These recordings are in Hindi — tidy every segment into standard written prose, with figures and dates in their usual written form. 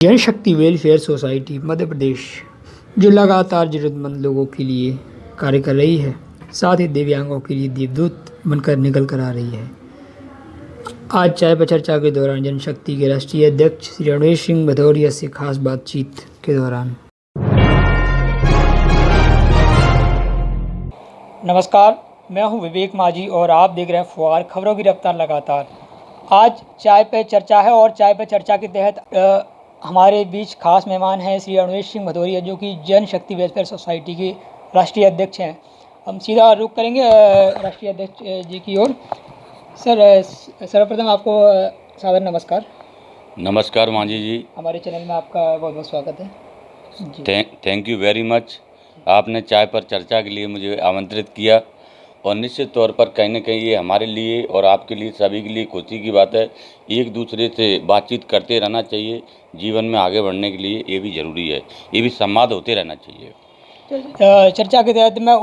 जनशक्ति वेलफेयर सोसाइटी मध्य प्रदेश जो लगातार ज़रूरतमंद लोगों के लिए कार्य कर रही है, साथ ही दिव्यांगों के लिए देवदूत बनकर निकल कर आ रही है। आज चाय पर चर्चा के दौरान जनशक्ति के राष्ट्रीय अध्यक्ष श्री रणवीर सिंह भदौरिया से खास बातचीत के दौरान। नमस्कार, मैं हूं विवेक माझी और आप देख रहे हैं फुहार खबरों की रफ्तार लगातार। आज चाय पे चर्चा है और चाय पे चर्चा के तहत हमारे बीच खास मेहमान हैं श्री रणवीर सिंह भदौरिया, जो कि जनशक्ति वेलफेयर सोसाइटी के राष्ट्रीय अध्यक्ष हैं। हम सीधा रुख करेंगे राष्ट्रीय अध्यक्ष जी की ओर। सर, सर्वप्रथम आपको सादर नमस्कार। नमस्कार माझी जी, हमारे चैनल में आपका बहुत बहुत स्वागत है जी। Thank you very much. आपने चाय पर चर्चा के लिए मुझे आमंत्रित किया और निश्चित तौर पर कहीं न कहीं ये हमारे लिए और आपके लिए सभी के लिए खुशी की बात है। एक दूसरे से बातचीत करते रहना चाहिए, जीवन में आगे बढ़ने के लिए ये भी ज़रूरी है, ये भी संवाद होते रहना चाहिए। चर्चा के तहत मैं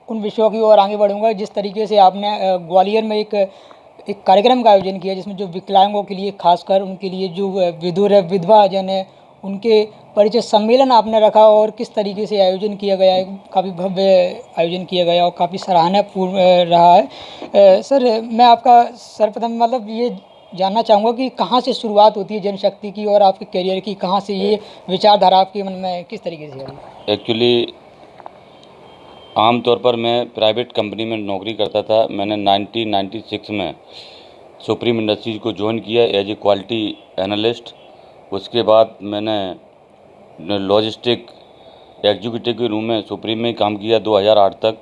उन विषयों की ओर आगे बढ़ूंगा जिस तरीके से आपने ग्वालियर में एक कार्यक्रम का आयोजन किया, जिसमें जो विकलांगों के लिए खासकर उनके लिए जो विधुर है, विधवा जन है, उनके परिचय सम्मेलन आपने रखा और किस तरीके से आयोजन किया गया है। काफ़ी भव्य आयोजन किया गया और काफ़ी सराहनापूर्ण रहा है। सर, मैं आपका सर्वप्रथम ये जानना चाहूँगा कि कहाँ से शुरुआत होती है जनशक्ति की और आपके करियर की, कहाँ से ये विचारधारा आपके मन में किस तरीके से आई? एक्चुअली आमतौर पर मैं प्राइवेट कंपनी में नौकरी करता था। मैंने 1996 में सुप्रीम इंडस्ट्रीज को ज्वाइन किया एज ए क्वालिटी एनालिस्ट। उसके बाद मैंने लॉजिस्टिक एग्जीक्यूटिव के रूम में सुप्रीम में काम किया 2008 तक।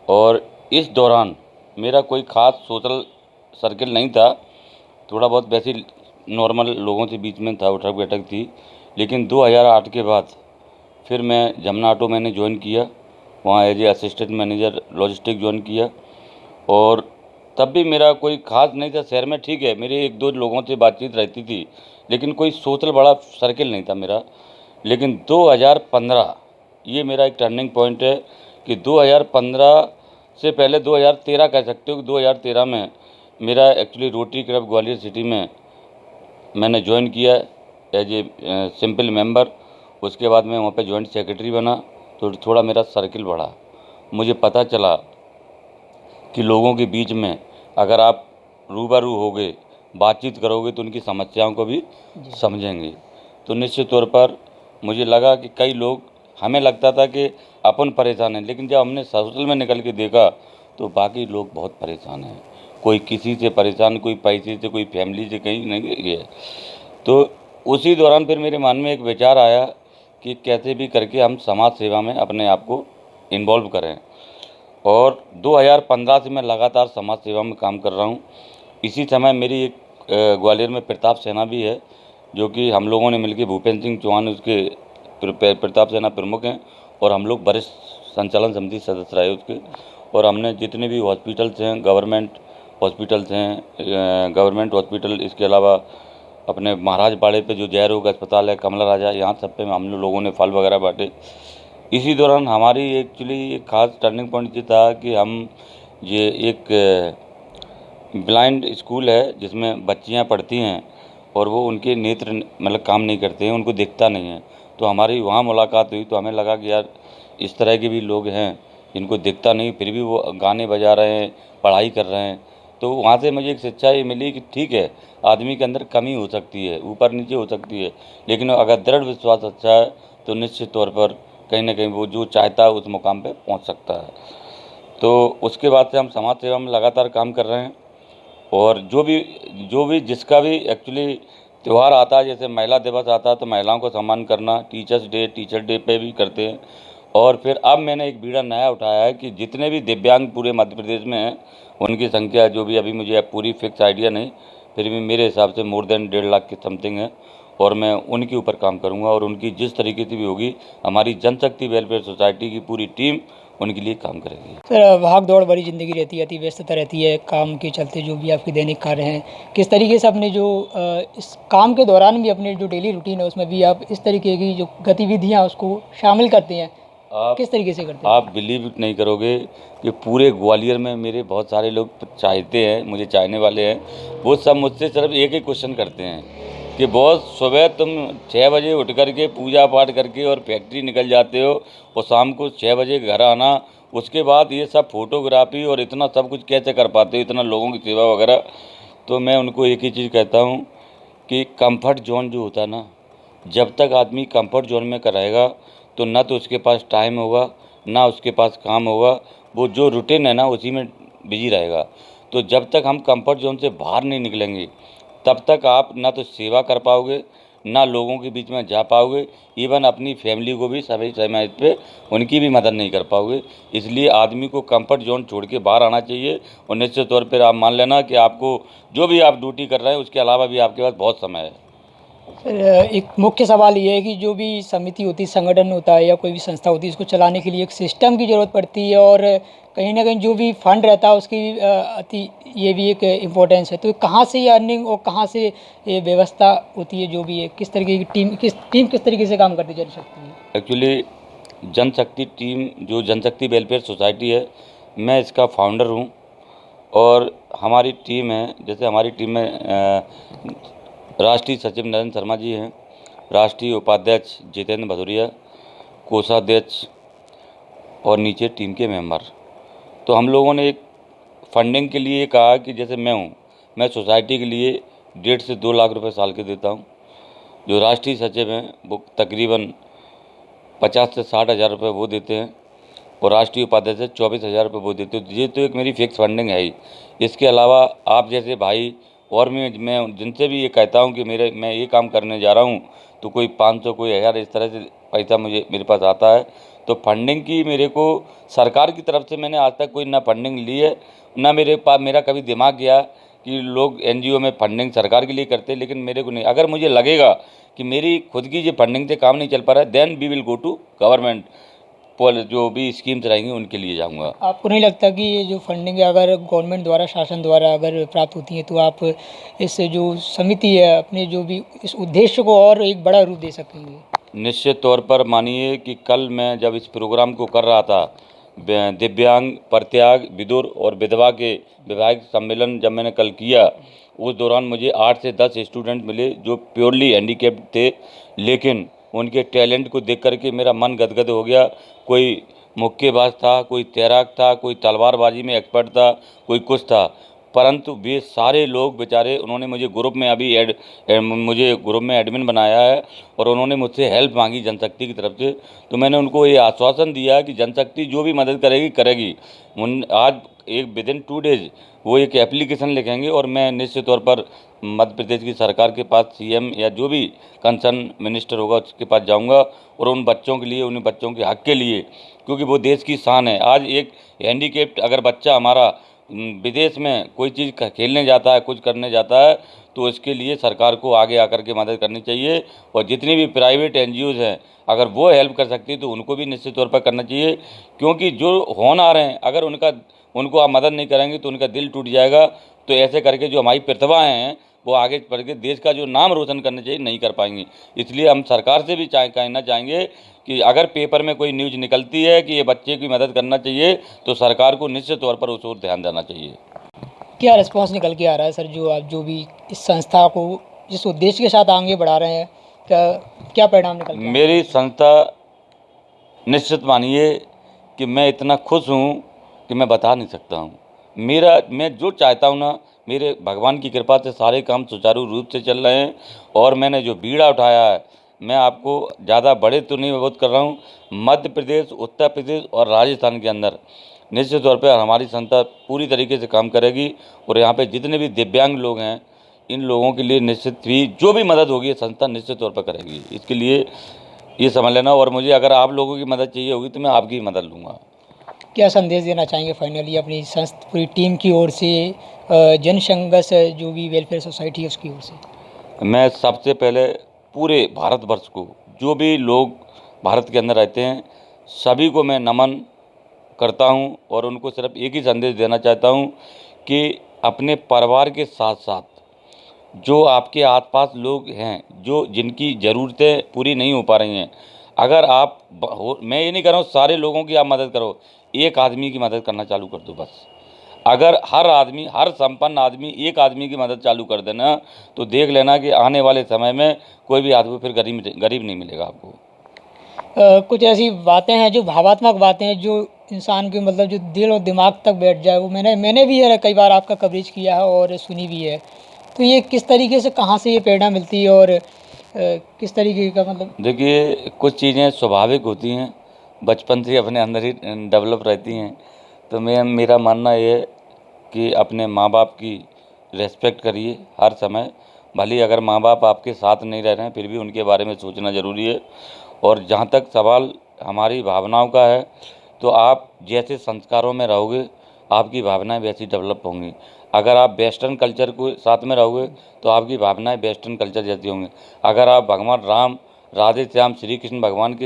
और इस दौरान मेरा कोई ख़ास सोशल सर्किल नहीं था, थोड़ा बहुत वैसे नॉर्मल लोगों के बीच में था, उठक बैठक थी। लेकिन 2008 के बाद फिर मैं जमुना ऑटो मैंने ज्वाइन किया, वहाँ as a assistant manager logistic join किया। और तब भी मेरा कोई ख़ास नहीं था शहर में। ठीक है, मेरे एक दो लोगों से बातचीत रहती थी, लेकिन कोई सोशल बड़ा सर्किल नहीं था मेरा। लेकिन 2015 ये मेरा एक टर्निंग पॉइंट है कि 2015 से पहले 2013 कह सकते हो कि 2013 में मेरा actually rotary club Gwalior city में मैंने ज्वाइन किया एज ए सिंपल मेंबर। उसके बाद मैं वहाँ पे जॉइंट सेक्रेटरी बना, तो थोड़ा मेरा सर्किल बढ़ा। मुझे पता चला कि लोगों के बीच में अगर आप रूबरू होगे, बातचीत करोगे तो उनकी समस्याओं को भी समझेंगे। तो निश्चित तौर पर मुझे लगा कि कई लोग, हमें लगता था कि अपन परेशान हैं, लेकिन जब हमने सोशल में निकल के देखा तो बाकी लोग बहुत परेशान हैं। कोई किसी से परेशान, कोई पैसे से, कोई फैमिली से, कहीं नहीं है। तो उसी दौरान फिर मेरे मन में एक विचार आया कि कैसे भी करके हम समाज सेवा में अपने आप को इन्वॉल्व करें। और 2015 से मैं लगातार समाज सेवा में काम कर रहा हूँ। इसी समय मेरी एक ग्वालियर में प्रताप सेना भी है, जो कि हम लोगों ने मिलकर, भूपेंद्र सिंह चौहान उसके प्रताप सेना प्रमुख हैं और हम लोग वरिष्ठ संचालन समिति सदस्य रहे उसके। और हमने जितने भी हॉस्पिटल्स हैं, गवर्नमेंट हॉस्पिटल, इसके अलावा अपने महाराज बाड़े पे जो जय रोग अस्पताल है, कमला राजा, यहाँ सब पे हम लोगों ने फल वगैरह बांटे। इसी दौरान हमारी एक्चुअली एक खास टर्निंग पॉइंट ये था कि हम ये एक ब्लाइंड स्कूल है जिसमें बच्चियाँ पढ़ती हैं और वो उनके नेत्र काम नहीं करते हैं, उनको दिखता नहीं है। तो हमारी वहाँ मुलाकात हुई तो हमें लगा कि यार इस तरह के भी लोग हैं जिनको दिखता नहीं, फिर भी वो गाने बजा रहे हैं, पढ़ाई कर रहे हैं। तो वहाँ से मुझे एक शिक्षा ये मिली कि ठीक है, आदमी के अंदर कमी हो सकती है, ऊपर नीचे हो सकती है, लेकिन अगर दृढ़ विश्वास अच्छा है तो निश्चित तौर पर कहीं ना कहीं वो जो चाहता है उस मुकाम पे पहुँच सकता है। तो उसके बाद से हम समाज सेवा में लगातार काम कर रहे हैं। और जो भी जिसका भी एक्चुअली त्यौहार आता है, जैसे महिला दिवस आता है तो महिलाओं को सम्मान करना, टीचर डे पे भी करते हैं। और फिर अब मैंने एक बीड़ा नया उठाया है कि जितने भी दिव्यांग पूरे मध्य प्रदेश में हैं, उनकी संख्या जो भी, अभी मुझे पूरी फिक्स आइडिया नहीं, फिर भी मेरे हिसाब से मोर देन 1.5 लाख की समथिंग है। और मैं उनके ऊपर काम करूंगा और उनकी जिस तरीके से भी होगी, हमारी जनशक्ति वेलफेयर सोसाइटी की पूरी टीम उनके लिए काम करेगी। सर, भाग दौड़ भरी ज़िंदगी रहती है, अति व्यस्तता रहती है काम के चलते, जो भी आपके दैनिक कार्य हैं, किस तरीके से अपने जो इस काम के दौरान भी अपने जो डेली रूटीन है उसमें भी आप इस तरीके की जो गतिविधियाँ उसको शामिल करते हैं, किस तरीके से करते हैं? आप बिलीव नहीं करोगे कि पूरे ग्वालियर में मेरे बहुत सारे लोग चाहते हैं, मुझे चाहने वाले हैं। वो सब मुझसे सिर्फ एक ही क्वेश्चन करते हैं कि बॉस सुबह तुम 6 बजे उठ करके पूजा पाठ करके और फैक्ट्री निकल जाते हो और शाम को 6 बजे घर आना, उसके बाद ये सब फोटोग्राफी और इतना सब कुछ कैसे कर पाते हो, इतना लोगों की सेवा वगैरह। तो मैं उनको एक ही चीज़ कहता हूँ कि कंफर्ट जोन जो होता है ना, जब तक आदमी कंफर्ट जोन में रहेगा तो ना तो उसके पास टाइम होगा, ना उसके पास काम होगा, वो जो रूटीन है ना उसी में बिजी रहेगा। तो जब तक हम कंफर्ट जोन से बाहर नहीं निकलेंगे तब तक आप ना तो सेवा कर पाओगे, ना लोगों के बीच में जा पाओगे, इवन अपनी फैमिली को भी सही समय पे उनकी भी मदद नहीं कर पाओगे। इसलिए आदमी को कंफर्ट जोन छोड़ के बाहर आना चाहिए और निश्चित तौर पर आप मान लेना कि आपको जो भी आप ड्यूटी कर रहे हैं उसके अलावा भी आपके पास बहुत समय है। सर, एक मुख्य सवाल ये है कि जो भी समिति होती है, संगठन होता है या कोई भी संस्था होती है, इसको चलाने के लिए एक सिस्टम की ज़रूरत पड़ती है और कहीं ना कहीं जो भी फंड रहता है उसकी अति ये भी एक इम्पोर्टेंस है। तो कहाँ से ये अर्निंग और कहाँ से ये व्यवस्था होती है, जो भी है किस तरीके की टीम किस तरीके से काम करती चल सकती है? एक्चुअली जनशक्ति टीम जो जनशक्ति वेलफेयर सोसाइटी है, मैं इसका फाउंडर हूँ। और हमारी टीम है, जैसे हमारी टीम में राष्ट्रीय सचिव नरेंद्र शर्मा जी हैं, राष्ट्रीय उपाध्यक्ष जितेंद्र भदौरिया, कोषाध्यक्ष और नीचे टीम के मेंबर। तो हम लोगों ने एक फंडिंग के लिए कहा कि जैसे मैं सोसाइटी के लिए 1.5 से 2 लाख रुपए साल के देता हूँ। जो राष्ट्रीय सचिव हैं वो तकरीबन 50 से 60 हज़ार रुपये वो देते हैं और राष्ट्रीय उपाध्यक्ष 24,000 रुपये वो देते हैं। ये तो एक मेरी फिक्स फंडिंग है ही। इसके अलावा आप जैसे भाई और मैं जिनसे भी ये कहता हूँ कि मैं ये काम करने जा रहा हूँ तो कोई 500 कोई 1000 इस तरह से पैसा मेरे पास आता है। तो फंडिंग की मेरे को सरकार की तरफ से मैंने आज तक कोई ना फंडिंग ली है, ना मेरा कभी दिमाग गया कि लोग एनजीओ में फंडिंग सरकार के लिए करते, लेकिन मेरे को नहीं। अगर मुझे लगेगा कि मेरी खुद की जो फंडिंग से काम नहीं चल पा रहा है, then we will go to government, जो भी स्कीम्स रहेंगी उनके लिए जाऊंगा। आपको नहीं लगता कि ये जो फंडिंग अगर गवर्नमेंट द्वारा, शासन द्वारा अगर प्राप्त होती है तो आप इस जो समिति है अपने जो भी इस उद्देश्य को और एक बड़ा रूप दे सकेंगे? निश्चित तौर पर मानिए कि कल मैं जब इस प्रोग्राम को कर रहा था, दिव्यांग, परित्याग, विधुर और विधवा के वैवाहिक सम्मेलन जब मैंने कल किया, उस दौरान मुझे 8 से 10 स्टूडेंट मिले जो प्योरली हैंडीकैप्ड थे, लेकिन उनके टैलेंट को देख करके मेरा मन गदगद हो गया। कोई मुक्केबाज था, कोई तैराक था, कोई तलवारबाजी में एक्सपर्ट था, कोई कुछ था, परंतु वे सारे लोग बेचारे, उन्होंने मुझे ग्रुप में मुझे ग्रुप में एडमिन बनाया है और उन्होंने मुझसे हेल्प मांगी जनशक्ति की तरफ से। तो मैंने उनको ये आश्वासन दिया कि जनशक्ति जो भी मदद करेगी करेगी। आज एक विदिन 2 डेज वो एक एप्लीकेशन लिखेंगे और मैं निश्चित तौर पर मध्य प्रदेश की सरकार के पास, सीएम या जो भी कंसर्न मिनिस्टर होगा उसके पास जाऊंगा और उन बच्चों के लिए, उन बच्चों के हक के लिए, क्योंकि वो देश की शान है। आज एक हैंडीकैप्ड अगर बच्चा हमारा विदेश में कोई चीज़ खेलने जाता है, कुछ करने जाता है, तो इसके लिए सरकार को आगे आकर के मदद करनी चाहिए। और जितनी भी प्राइवेट एनजीओज़ हैं, अगर वो हेल्प कर सकती है तो उनको भी निश्चित तौर पर करना चाहिए, क्योंकि जो होनहार हैं अगर उनको आप मदद नहीं करेंगे तो उनका दिल टूट जाएगा। तो ऐसे करके जो हमारी प्रतिभाएँ हैं वो आगे बढ़ के देश का जो नाम रोशन करना चाहिए नहीं कर पाएंगी। इसलिए हम सरकार से भी कहना चाहेंगे कि अगर पेपर में कोई न्यूज़ निकलती है कि ये बच्चे की मदद करना चाहिए तो सरकार को निश्चित तौर पर उस ओर ध्यान देना चाहिए। क्या रिस्पॉन्स निकल के आ रहा है सर, जो आप जो भी इस संस्था को जिस उद्देश्य के साथ आगे बढ़ा रहे हैं, क्या परिणाम निकल के आ रहे हैं? मेरी संस्था, निश्चित मानिए कि मैं इतना खुश हूँ कि मैं बता नहीं सकता हूँ। मैं जो चाहता हूँ ना, मेरे भगवान की कृपा से सारे काम सुचारू रूप से चल रहे हैं। और मैंने जो बीड़ा उठाया है, मैं आपको ज़्यादा बड़े तो नहीं अवगत कर रहा हूँ, मध्य प्रदेश, उत्तर प्रदेश और राजस्थान के अंदर निश्चित तौर पर हमारी संस्था पूरी तरीके से काम करेगी। और यहाँ पे जितने भी दिव्यांग लोग हैं, इन लोगों के लिए निश्चित भी जो भी मदद होगी संस्था निश्चित तौर पर करेगी। इसके लिए ये समझ लेना। और मुझे अगर आप लोगों की मदद चाहिए होगी तो मैं आपकी मदद लूँगा। क्या संदेश देना चाहेंगे फाइनली अपनी संस्था पूरी टीम की ओर से, जनसंघर्ष जो भी वेलफेयर सोसाइटी है उसकी ओर से? मैं सबसे पहले पूरे भारतवर्ष को, जो भी लोग भारत के अंदर रहते हैं, सभी को मैं नमन करता हूं और उनको सिर्फ एक ही संदेश देना चाहता हूं कि अपने परिवार के साथ साथ जो आपके आसपास लोग हैं, जो जिनकी ज़रूरतें पूरी नहीं हो पा रही हैं, अगर मैं ये नहीं कह रहा हूँ सारे लोगों की आप मदद करो, एक आदमी की मदद करना चालू कर दो बस। अगर हर आदमी, हर संपन्न आदमी एक आदमी की मदद चालू कर देना, तो देख लेना कि आने वाले समय में कोई भी आदमी फिर गरीब नहीं मिलेगा आपको। कुछ ऐसी बातें हैं जो भावात्मक बातें हैं जो इंसान के मतलब जो दिल और दिमाग तक बैठ जाए, वो मैंने भी है कई बार आपका कवरेज किया है और सुनी भी है। तो ये किस तरीके से, कहाँ से ये प्रेरणा मिलती है और किस तरीके का मतलब? देखिए, कुछ चीज़ें स्वाभाविक होती हैं, बचपन से अपने अंदर ही डेवलप रहती हैं। तो मेरा मानना ये है कि अपने माँ बाप की रेस्पेक्ट करिए हर समय। भले ही अगर माँ बाप आपके साथ नहीं रह रहे हैं, फिर भी उनके बारे में सोचना ज़रूरी है। और जहाँ तक सवाल हमारी भावनाओं का है, तो आप जैसे संस्कारों में रहोगे, आपकी भावनाएं वैसी डेवलप होंगी। अगर आप वेस्टर्न कल्चर को साथ में रहोगे, तो आपकी भावनाएं वेस्टर्न कल्चर जैसी होंगी। अगर आप भगवान राम, राधे श्याम, श्री कृष्ण भगवान के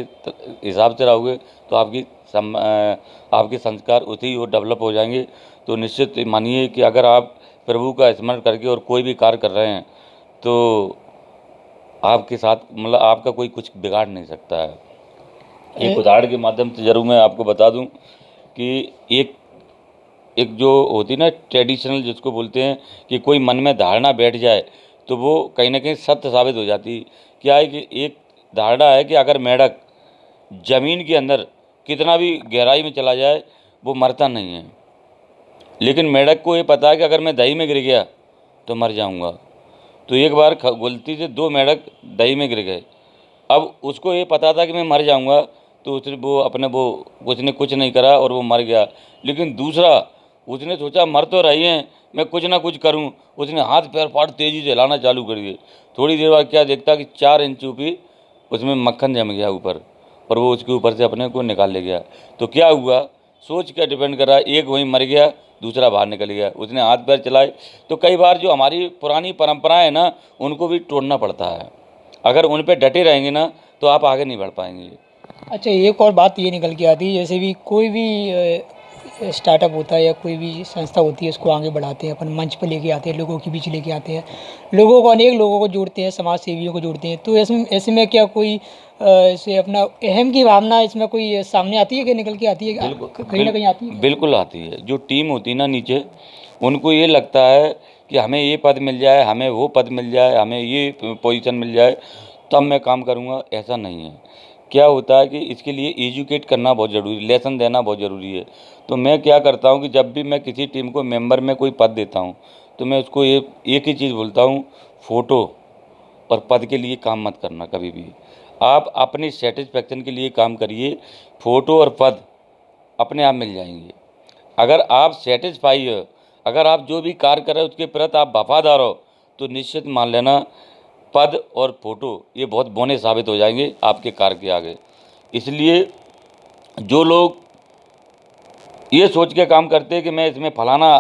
हिसाब से रहोगे, तो आपके संस्कार उसी ओर डेवलप हो जाएंगे। तो निश्चित मानिए कि अगर आप प्रभु का स्मरण करके और कोई भी कार्य कर रहे हैं, तो आपके साथ मतलब आपका कोई कुछ बिगाड़ नहीं सकता है। एक उदाहरण के माध्यम से ज़रूर मैं आपको बता दूं कि एक एक जो होती है ना ट्रेडिशनल, जिसको बोलते हैं कि कोई मन में धारणा बैठ जाए, तो वो कहीं ना कहीं सत्य साबित हो जाती है। क्या है कि एक धारणा है कि अगर मेंढक ज़मीन के अंदर कितना भी गहराई में चला जाए, वो मरता नहीं है। लेकिन मेंढक को ये पता है कि अगर मैं दही में गिर गया तो मर जाऊंगा। तो एक बार गलती से 2 मेंढक दही में गिर गए। अब उसको ये पता था कि मैं मर जाऊंगा, तो उसने कुछ नहीं करा और वो मर गया। लेकिन दूसरा, उसने सोचा मर तो रही हैं, मैं कुछ ना कुछ करूं। उसने हाथ पैर फाड़ तेज़ी से हिलाना चालू कर दिए। थोड़ी देर बाद क्या देखता कि 4 इंच ऊपी उसमें मक्खन जम गया ऊपर, और वो उसके ऊपर से अपने को निकाल ले गया। तो क्या हुआ, सोच क्या डिपेंड कर रहा है, एक वहीं मर गया, दूसरा बाहर निकल गया। उसने हाथ पैर चलाए। तो कई बार जो हमारी पुरानी परंपराएं हैं ना, उनको भी तोड़ना पड़ता है। अगर उन पे डटे रहेंगे ना, तो आप आगे नहीं बढ़ पाएंगे। अच्छा, एक और बात ये निकल के आती है, जैसे भी कोई भी स्टार्टअप होता है या कोई भी संस्था होती है, उसको आगे बढ़ाते हैं, अपन मंच पे लेके आते हैं, लोगों के बीच लेके आते हैं, लोगों को, अनेक लोगों को जोड़ते हैं, समाज सेवियों को जोड़ते हैं। तो ऐसे में क्या कोई ऐसे अपना अहम की भावना इसमें कोई सामने आती है कि निकल के आती है, कहीं ना कहीं आती है? बिल्कुल आती है। जो टीम होती है ना नीचे, उनको ये लगता है कि हमें ये पद मिल जाए, हमें वो पद मिल जाए, हमें ये पोजीशन मिल जाए, तब मैं काम करूँगा। ऐसा नहीं है। क्या होता है कि इसके लिए एजुकेट करना बहुत ज़रूरी, लेसन देना बहुत ज़रूरी है। तो मैं क्या करता हूँ कि जब भी मैं किसी टीम को मेंबर में कोई पद देता हूँ, तो मैं उसको एक ही चीज़ बोलता हूँ, फ़ोटो और पद के लिए काम मत करना कभी भी। आप अपनी सेटिस्फेक्शन के लिए काम करिए। फ़ोटो और पद अपने आप मिल जाएंगे। अगर आप सेटिस्फाई हो, अगर आप जो भी कार्य कर रहे हो उसके प्रति आप वफादार हो, तो निश्चित मान लेना पद और फोटो ये बहुत बौने साबित हो जाएंगे आपके कार्य के आगे। इसलिए जो लोग ये सोच के काम करते हैं कि मैं इसमें फलाना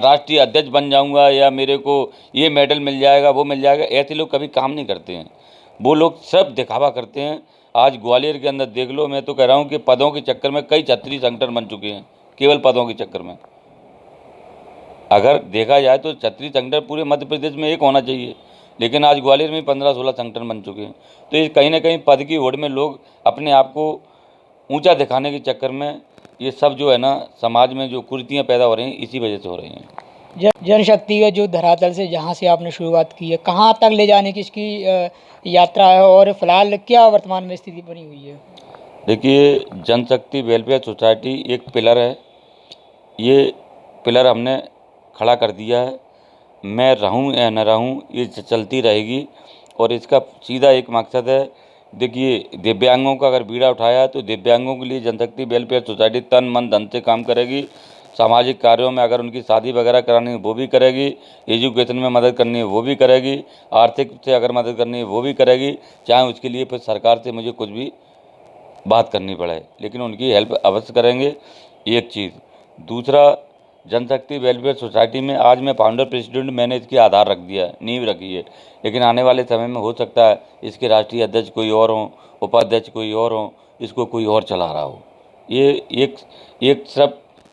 राष्ट्रीय अध्यक्ष बन जाऊंगा या मेरे को ये मेडल मिल जाएगा, वो मिल जाएगा, ऐसे लोग कभी काम नहीं करते हैं। वो लोग सब दिखावा करते हैं। आज ग्वालियर के अंदर देख लो, मैं तो कह रहा हूँ कि पदों के चक्कर में कई छत्तीस संगठन बन चुके हैं, केवल पदों के चक्कर में। अगर देखा जाए तो छत्तीस संगठन पूरे मध्य प्रदेश में एक होना चाहिए, लेकिन आज ग्वालियर में 15-16 संगठन बन चुके हैं। तो ये कहीं ना कहीं पद की होड़ में लोग अपने आप को ऊंचा दिखाने के चक्कर में ये सब जो है ना, समाज में जो कुरीतियाँ पैदा हो रही हैं, इसी वजह से हो रही हैं। जनशक्ति का जो धरातल से जहाँ से आपने शुरुआत की है, कहाँ तक ले जाने की इसकी यात्रा है और फिलहाल क्या वर्तमान में स्थिति बनी हुई है? देखिए, जनशक्ति वेलफेयर सोसाइटी एक पिलर है। ये पिलर हमने खड़ा कर दिया है। मैं रहूं या न रहूं, ये चलती रहेगी। और इसका सीधा एक मकसद है। देखिए, दिव्यांगों का अगर बीड़ा उठाया, तो दिव्यांगों के लिए जनशक्ति वेलफेयर सोसाइटी तन मन धन से काम करेगी। सामाजिक कार्यों में अगर उनकी शादी वगैरह करानी है वो भी करेगी, एजुकेशन में मदद करनी है वो भी करेगी, आर्थिक से अगर मदद करनी है वो भी करेगी, चाहे उसके लिए फिर सरकार से मुझे कुछ भी बात करनी पड़े, लेकिन उनकी हेल्प अवश्य करेंगे। एक चीज़। दूसरा, जनशक्ति वेलफेयर सोसाइटी में आज मैं फाउंडर प्रेसिडेंट, मैंने इसकी आधार रख दिया है, नींव रखी है। लेकिन आने वाले समय में हो सकता है इसके राष्ट्रीय अध्यक्ष कोई और हों, उपाध्यक्ष कोई और हों, इसको कोई और चला रहा हो। ये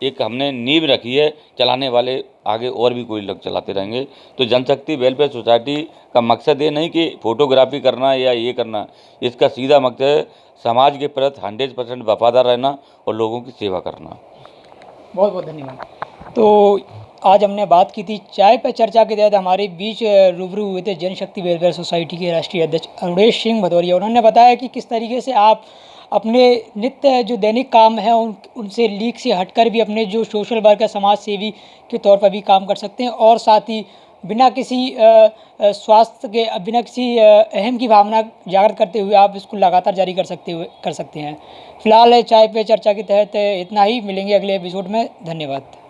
एक हमने नींव रखी है, चलाने वाले आगे और भी कोई लोग चलाते रहेंगे। तो जनशक्ति वेलफेयर सोसाइटी का मकसद ये नहीं कि फोटोग्राफी करना या ये करना, इसका सीधा मकसद है समाज के प्रति 100% वफादार रहना और लोगों की सेवा करना। बहुत बहुत धन्यवाद। तो आज हमने बात की थी चाय पे चर्चा के तहत हमारे बीच रूबरू हुए थे जनशक्ति वेलफेयर सोसाइटी के राष्ट्रीय अध्यक्ष अरुणेश सिंह भदौरिया। उन्होंने बताया कि किस तरीके से आप अपने नित्य जो दैनिक काम है उनसे लीक से हटकर भी अपने जो सोशल वर्कर समाज सेवी के तौर पर भी काम कर सकते हैं, और साथ ही बिना किसी स्वास्थ्य के बिना किसी अहम की भावना जागृत करते हुए आप इसको लगातार जारी कर सकते हैं। फिलहाल चाय पे चर्चा के तहत इतना ही। मिलेंगे अगले एपिसोड में। धन्यवाद।